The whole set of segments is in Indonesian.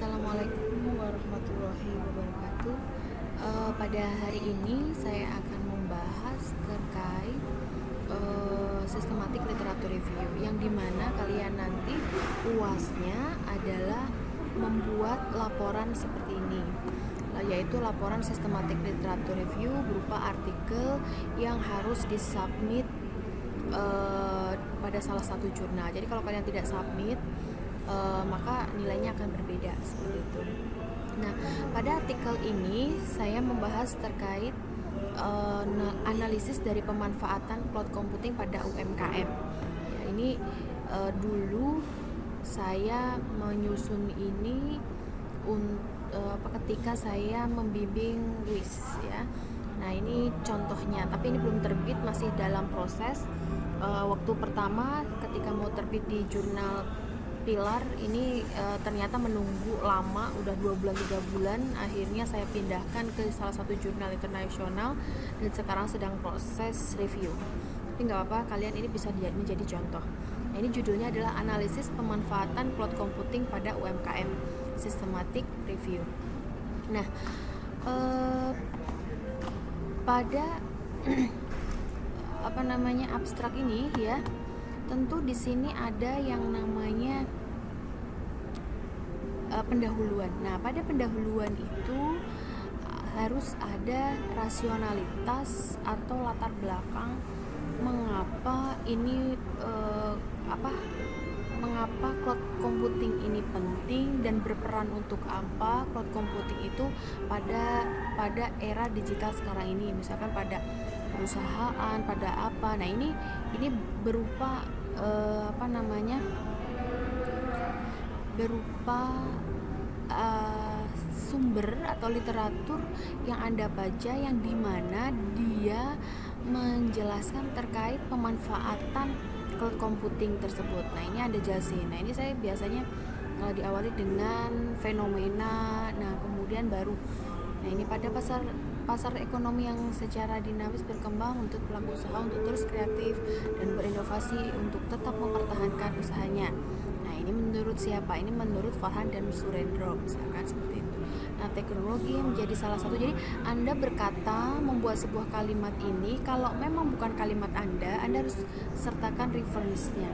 Assalamualaikum warahmatullahi wabarakatuh. Pada hari ini saya akan membahas terkait sistematik literatur review, yang dimana kalian nanti UASnya adalah membuat laporan seperti ini, yaitu laporan sistematik literatur review berupa artikel yang harus disubmit pada salah satu jurnal. Jadi kalau kalian tidak submit, maka nilainya akan berbeda seperti itu. Nah, pada artikel ini saya membahas terkait analisis dari pemanfaatan cloud computing pada UMKM. Ya, ini dulu saya menyusun ini ketika saya membimbing WIS ya. Nah, ini contohnya, tapi ini belum terbit, masih dalam proses. Waktu pertama ketika mau terbit di jurnal Pilar ini ternyata menunggu lama, udah 2 bulan 3 bulan. Akhirnya saya pindahkan ke salah satu jurnal internasional dan sekarang sedang proses review. Tapi nggak apa-apa, kalian ini bisa menjadi contoh. Nah, ini judulnya adalah analisis pemanfaatan cloud computing pada UMKM, systematic review. Nah, pada abstrak ini ya, tentu di sini ada yang namanya pendahuluan. Nah, pada pendahuluan itu harus ada rasionalitas atau latar belakang mengapa ini mengapa cloud computing ini penting dan berperan untuk apa cloud computing itu pada era digital sekarang ini, misalkan pada perusahaan, pada apa. Nah, ini berupa sumber atau literatur yang Anda baca, yang dimana dia menjelaskan terkait pemanfaatan cloud computing tersebut. Nah, ini Anda jelasin. Nah, ini saya biasanya diawali dengan fenomena, nah kemudian baru. Nah, ini pada pasar ekonomi yang secara dinamis berkembang, untuk pelaku usaha untuk terus kreatif dan berinovasi untuk tetap mempertahankan usahanya. Nah, ini menurut siapa? Ini menurut Farhan dan Surendro, misalkan seperti itu. Nah, teknologi menjadi salah satu. Jadi Anda berkata membuat sebuah kalimat ini, kalau memang bukan kalimat Anda harus sertakan reference-nya.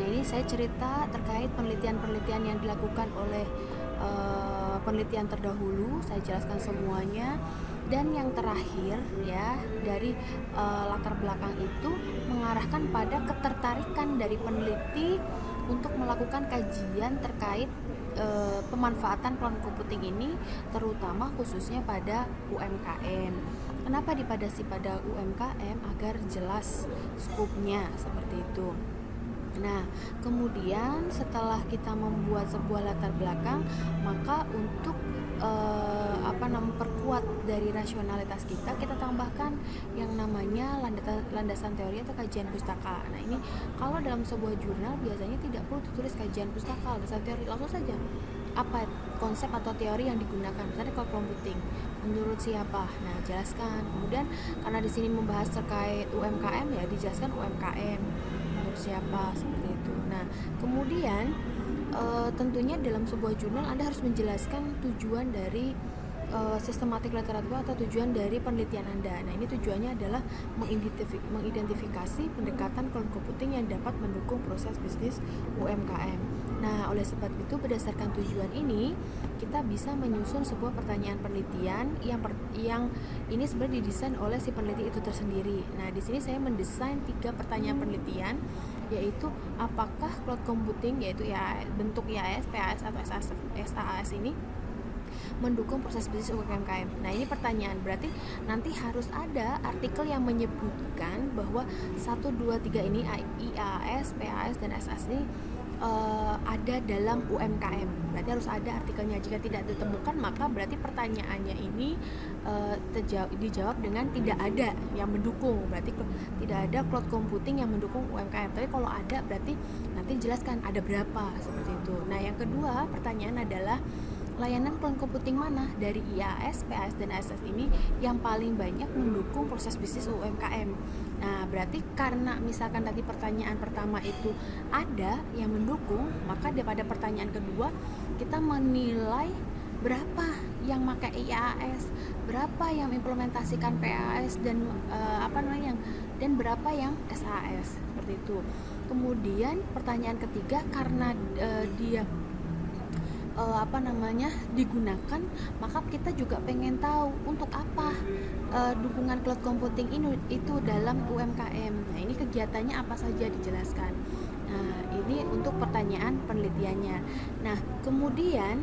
Nah, ini saya cerita terkait penelitian-penelitian yang dilakukan oleh penelitian terdahulu, saya jelaskan semuanya. Dan yang terakhir ya, dari latar belakang itu mengarahkan pada ketertarikan dari peneliti untuk melakukan kajian terkait pemanfaatan cloud computing ini, terutama khususnya pada UMKM. Kenapa dipadasi pada UMKM? Agar jelas skopnya seperti itu. Nah, kemudian setelah kita membuat sebuah latar belakang, maka untuk memperkuat dari rasionalitas kita tambahkan yang namanya landasan teori atau kajian pustaka. Nah, ini kalau dalam sebuah jurnal biasanya tidak perlu ditulis kajian pustaka, landasan teori, langsung saja apa konsep atau teori yang digunakan, misalnya cloud computing menurut siapa. Nah, jelaskan. Kemudian karena di sini membahas terkait UMKM, ya dijelaskan UMKM menurut siapa, seperti itu. Nah, kemudian tentunya dalam sebuah jurnal Anda harus menjelaskan tujuan dari sistematik literatur atau tujuan dari penelitian Anda. Nah, ini tujuannya adalah mengidentifikasi pendekatan cloud computing yang dapat mendukung proses bisnis UMKM. Nah, oleh sebab itu berdasarkan tujuan ini kita bisa menyusun sebuah pertanyaan penelitian yang ini sebenarnya didesain oleh si peneliti itu tersendiri. Nah, di sini saya mendesain 3 pertanyaan penelitian, yaitu apakah cloud computing, yaitu ya bentuk IAS, PAS atau SaaS ini mendukung proses bisnis UMKM. Nah, ini pertanyaan, berarti nanti harus ada artikel yang menyebutkan bahwa 1, 2, 3 ini IAS, PAS, dan SaaS ini ada dalam UMKM. Berarti harus ada artikelnya. Jika tidak ditemukan, maka berarti pertanyaannya ini dijawab dengan tidak ada yang mendukung. Berarti tidak ada cloud computing yang mendukung UMKM. Tapi kalau ada, berarti nanti jelaskan ada berapa, seperti itu. Nah, yang kedua pertanyaan adalah layanan cloud computing mana dari IAS, PAS, dan SS ini yang paling banyak mendukung proses bisnis UMKM. Nah, berarti karena misalkan tadi pertanyaan pertama itu ada yang mendukung, maka daripada pertanyaan kedua kita menilai berapa yang pakai IAS, berapa yang implementasikan PAS dan dan berapa yang SAS seperti itu. Kemudian pertanyaan ketiga karena dia digunakan, maka kita juga pengen tahu untuk apa dukungan cloud computing ini itu dalam UMKM. Nah, ini kegiatannya apa saja dijelaskan. Nah, ini untuk pertanyaan penelitiannya. Nah, kemudian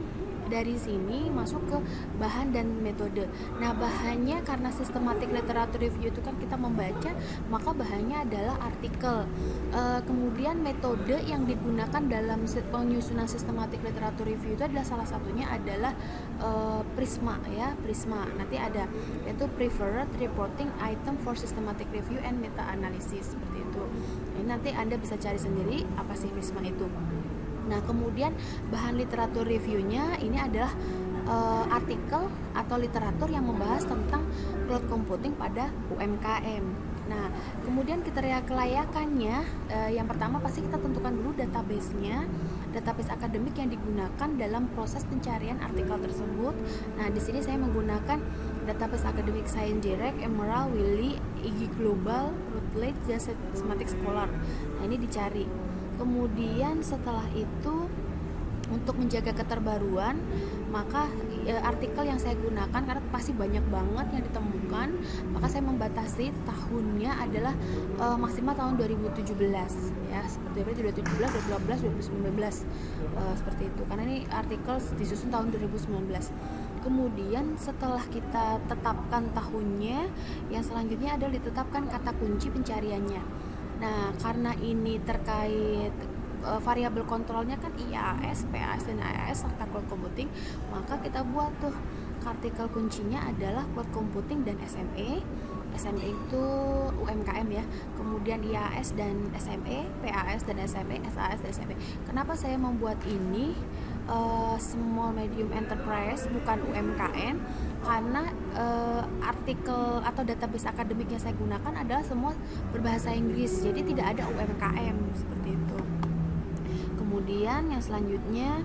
dari sini masuk ke bahan dan metode. Nah, bahannya karena systematic literature review itu kan kita membaca, maka bahannya adalah artikel. Kemudian metode yang digunakan dalam penyusunan systematic literature review itu adalah salah satunya adalah Prisma ya, Prisma. Nanti ada yaitu Preferred Reporting Item for Systematic Review and Meta Analysis seperti itu. Ini nanti Anda bisa cari sendiri apa sih Prisma itu. Nah, kemudian bahan literatur reviewnya ini adalah artikel atau literatur yang membahas tentang cloud computing pada UMKM. Nah, kemudian kriteria kelayakannya, yang pertama pasti kita tentukan dulu database-nya, database akademik yang digunakan dalam proses pencarian artikel tersebut. Nah, di sini saya menggunakan database akademik Science Direct, Emerald, Wiley, IG Global, Routledge, dan Systematic Scholar. Nah, ini dicari. Kemudian setelah itu untuk menjaga keterbaruan, maka artikel yang saya gunakan karena pasti banyak banget yang ditemukan, maka saya membatasi tahunnya adalah maksimal tahun 2017 ya, seperti itu 2017, 2018, 2019 seperti itu. Karena ini artikel disusun tahun 2019. Kemudian setelah kita tetapkan tahunnya, yang selanjutnya adalah ditetapkan kata kunci pencariannya. Nah, karena ini terkait variabel kontrolnya kan IAS, PAS, dan AAS serta cloud computing, maka kita buat tuh artikel kuncinya adalah cloud computing dan SME. SME itu UMKM ya, kemudian IAS dan SME, PAS dan SME, SAS dan SME. Kenapa saya membuat ini small medium enterprise bukan UMKM? Karena artikel atau database akademik yang saya gunakan adalah semua berbahasa Inggris, jadi tidak ada UMKM seperti itu. Kemudian yang selanjutnya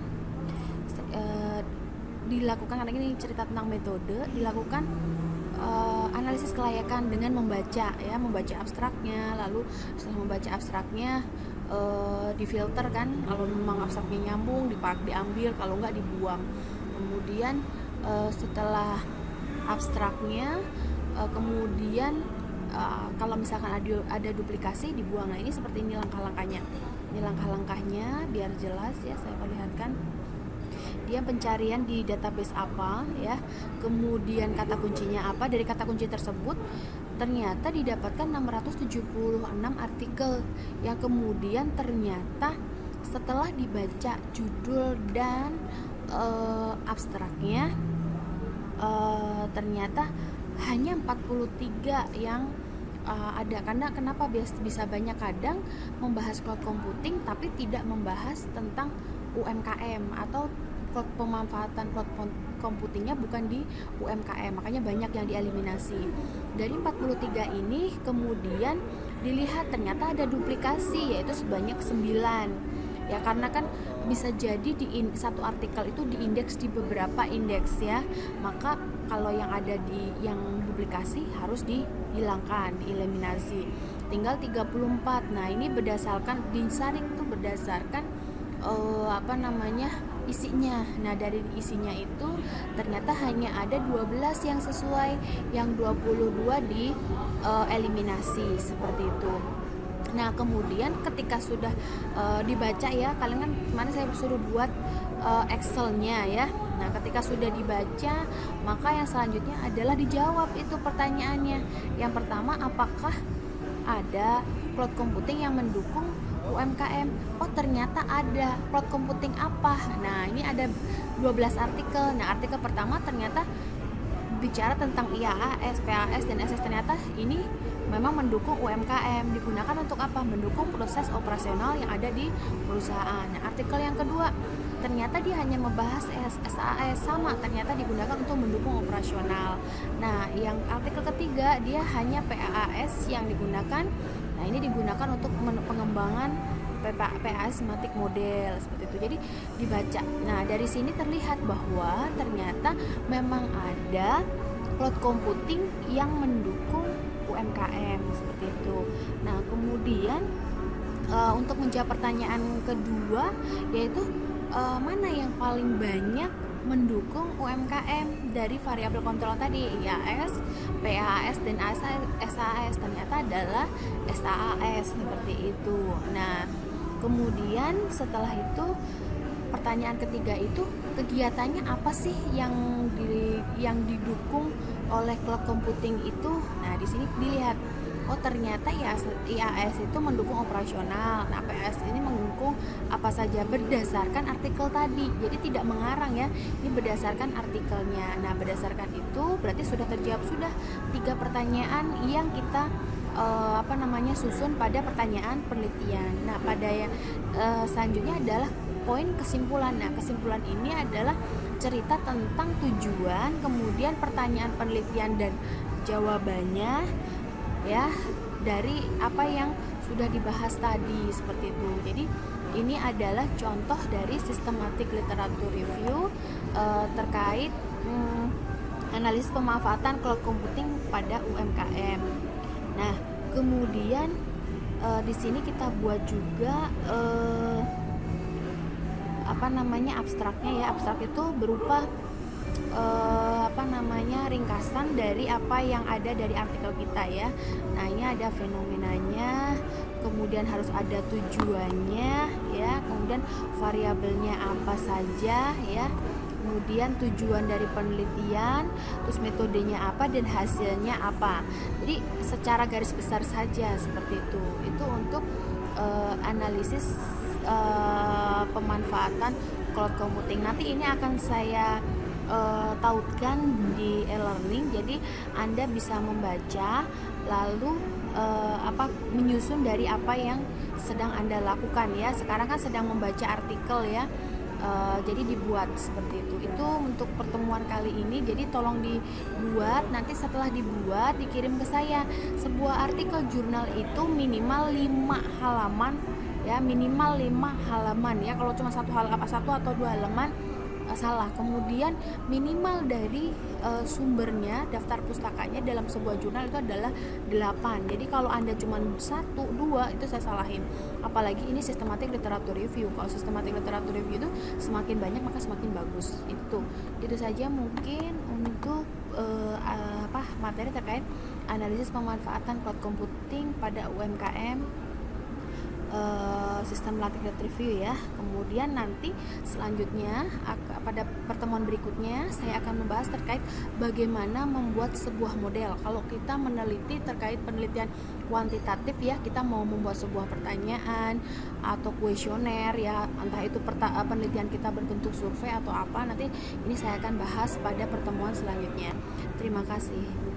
dilakukan, karena ini cerita tentang metode, dilakukan analisis kelayakan dengan membaca abstraknya. Lalu setelah membaca abstraknya difilter kan, kalau memang abstraknya nyambung diambil, kalau enggak dibuang. Kemudian setelah abstraknya kemudian kalau misalkan ada duplikasi dibuang. Nah, ini seperti ini langkah-langkahnya. Ini langkah-langkahnya biar jelas ya, saya perlihatkan. Dia pencarian di database apa ya, kemudian kata kuncinya apa. Dari kata kunci tersebut ternyata didapatkan 676 artikel yang kemudian ternyata setelah dibaca judul dan abstraknya ternyata hanya 43 yang ada. Karena kenapa bisa banyak, kadang membahas cloud computing tapi tidak membahas tentang UMKM atau pemanfaatan cloud computingnya bukan di UMKM, makanya banyak yang dieliminasi. Dari 43 ini kemudian dilihat ternyata ada duplikasi, yaitu sebanyak 9 ya, karena kan bisa jadi satu artikel itu diindeks di beberapa indeks ya, maka kalau yang ada yang duplikasi harus dihilangkan, dieliminasi. Tinggal 34. Nah, ini berdasarkan disaring itu berdasarkan isinya. Nah, dari isinya itu ternyata hanya ada 12 yang sesuai, yang 22 eliminasi seperti itu. Nah, kemudian ketika sudah dibaca ya, kalian kan kemarin saya suruh buat Excel-nya ya. Nah, ketika sudah dibaca, maka yang selanjutnya adalah dijawab itu pertanyaannya. Yang pertama, apakah ada cloud computing yang mendukung UMKM? Oh, ternyata ada. Cloud computing apa? Nah, ini ada 12 artikel. Nah, artikel pertama ternyata bicara tentang IAS, PAS, dan SS. Ternyata ini memang mendukung UMKM. Digunakan untuk apa? Mendukung proses operasional yang ada di perusahaan. Nah, artikel yang kedua ternyata dia hanya membahas SAS, sama ternyata digunakan untuk mendukung operasional. Nah, yang artikel ketiga dia hanya PAAS yang digunakan. Nah, ini digunakan untuk pengembangan PAAS semantik model seperti itu. Jadi dibaca. Nah, dari sini terlihat bahwa ternyata memang ada cloud computing yang mendukung UMKM seperti itu. Nah, kemudian untuk menjawab pertanyaan kedua, yaitu mana yang paling banyak mendukung UMKM dari variabel kontrol tadi, IAS, PAS, dan SAS. Ternyata adalah SAS seperti itu. Nah, kemudian setelah itu pertanyaan ketiga itu, kegiatannya apa sih yang didukung oleh cloud computing itu? Nah, di sini dilihat, oh ternyata IAS itu mendukung operasional. Nah, PS ini mendukung apa saja berdasarkan artikel tadi. Jadi tidak mengarang ya, ini berdasarkan artikelnya. Nah, berdasarkan itu berarti sudah terjawab sudah 3 pertanyaan yang kita susun pada pertanyaan penelitian. Nah, pada yang selanjutnya adalah poin kesimpulan. Nah, kesimpulan ini adalah cerita tentang tujuan, kemudian pertanyaan penelitian dan jawabannya ya dari apa yang sudah dibahas tadi seperti itu. Jadi ini adalah contoh dari systematic literature review terkait analisis pemanfaatan cloud computing pada UMKM. Nah, kemudian di sini kita buat juga abstraknya ya. Abstrak itu berupa ringkasan dari apa yang ada dari artikel kita ya. Nah, ini ada fenomenanya, kemudian harus ada tujuannya ya, kemudian variabelnya apa saja ya, kemudian tujuan dari penelitian, terus metodenya apa dan hasilnya apa. Jadi secara garis besar saja seperti itu. Itu untuk analisis pemanfaatan cloud computing. Nanti ini akan saya tautkan di e-learning, jadi Anda bisa membaca lalu menyusun dari apa yang sedang Anda lakukan ya. Sekarang kan sedang membaca artikel ya, jadi dibuat seperti itu. Itu untuk pertemuan kali ini, jadi tolong dibuat, nanti setelah dibuat dikirim ke saya. Sebuah artikel jurnal itu minimal 5 halaman ya, minimal 5 halaman ya. Kalau cuma satu atau 2 halaman salah. Kemudian minimal dari sumbernya, daftar pustakanya dalam sebuah jurnal itu adalah 8. Jadi kalau Anda cuma 1, 2 itu saya salahin. Apalagi ini systematic literature review. Kalau systematic literature review itu semakin banyak maka semakin bagus. Itu saja mungkin untuk materi terkait analisis pemanfaatan cloud computing pada UMKM, sistem latitude review ya. Kemudian nanti selanjutnya pada pertemuan berikutnya saya akan membahas terkait bagaimana membuat sebuah model. Kalau kita meneliti terkait penelitian kuantitatif ya, kita mau membuat sebuah pertanyaan atau kuesioner ya, entah itu penelitian kita berbentuk survei atau apa, nanti ini saya akan bahas pada pertemuan selanjutnya. Terima kasih.